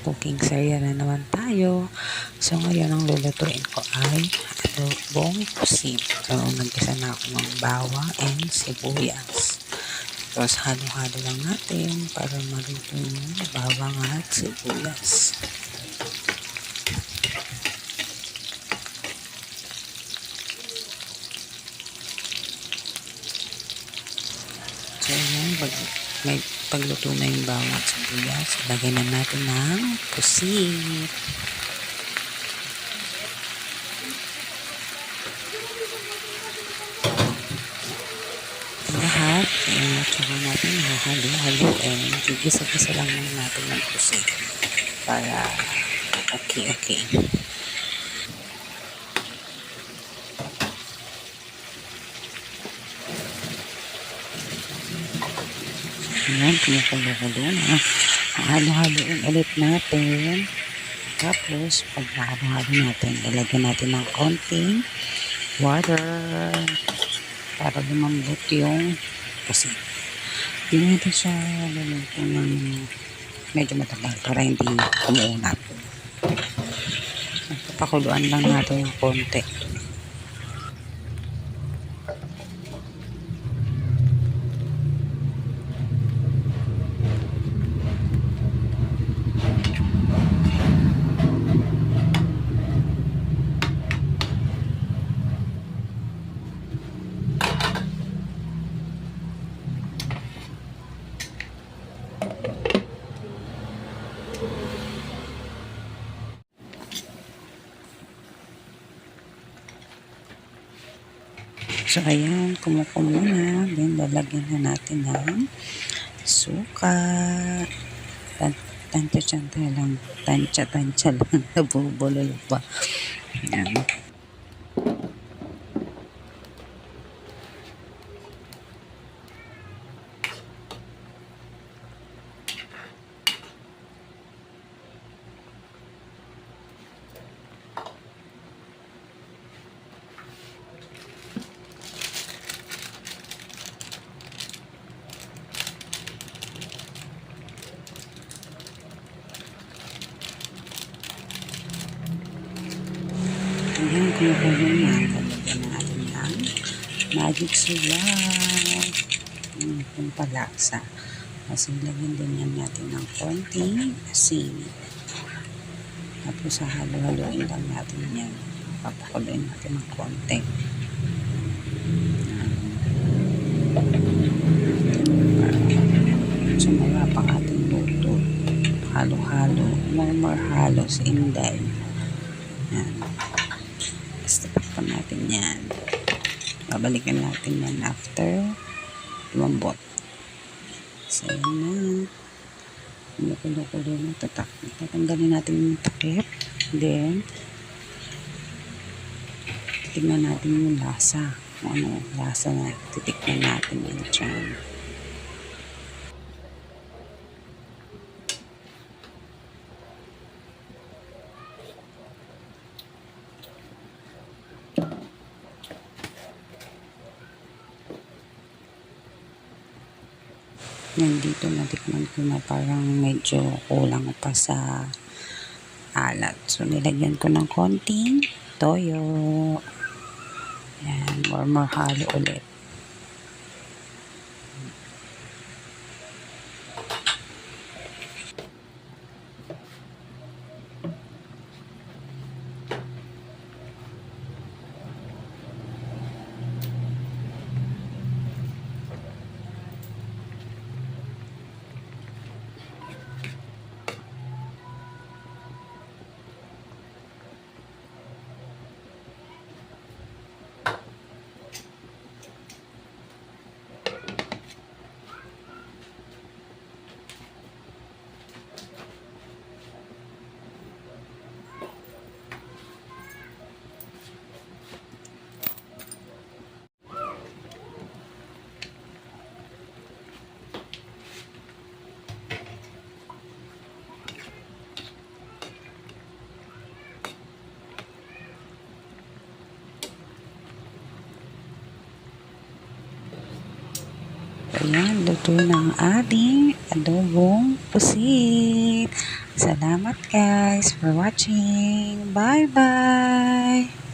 cooking serya na naman tayo. So ngayon ang lulutuin ko ay adobong pusit. So nagkisa na ako ng bawang and sibuyas. Tapos halo-halo lang natin para maluto yung bawang at sibuyas. So yan, may pagluto na yung bawang at sibuyas, ilagay na natin ng pusit. Lahat, tsaka natin hahalo-haloin. Gigisa-gisa lang natin ng pusit para okay. Ayan, kumukulo-kulo na. Halo-haloin ulit natin. Tapos, pag halo-halo natin, ilagyan natin ng konting water para lumambot yung pusit. Hindi natin siya luluto ng medyo matagal para hindi umuunat. Pakuluan lang natin yung konti. So, ayan, kumukulo na. Then, lalagyan na natin ng suka. Tansya-tansya lang. Tansya-tansya lang. Nabubulol pa. Ayan. Ayan, kumukulo na. Lalagyan na natin ng magic sula. Yung palasa. Kasi lagyan din yan natin ng konting asin. Tapos halo-haloin lang natin yan. Papakuloyin natin ng konti. Sumaya pang ating luto. Halo-halo. More halos inday. Yan. Basta pa natin yan. Babalikan natin yan after lumambot. So, yun na. Kumukulo-kulo na. Tatanggalin natin yung takip. Then, titignan natin yung lasa. Kung ano lasa na titikman natin yung tiyan. Yan, dito natikman ko na parang medyo kulang pa sa alat. So, nilagyan ko ng konting toyo. Yan, more halo ulit. Ayan, luto na ang ating adobong pusit. Salamat guys for watching. Bye-bye!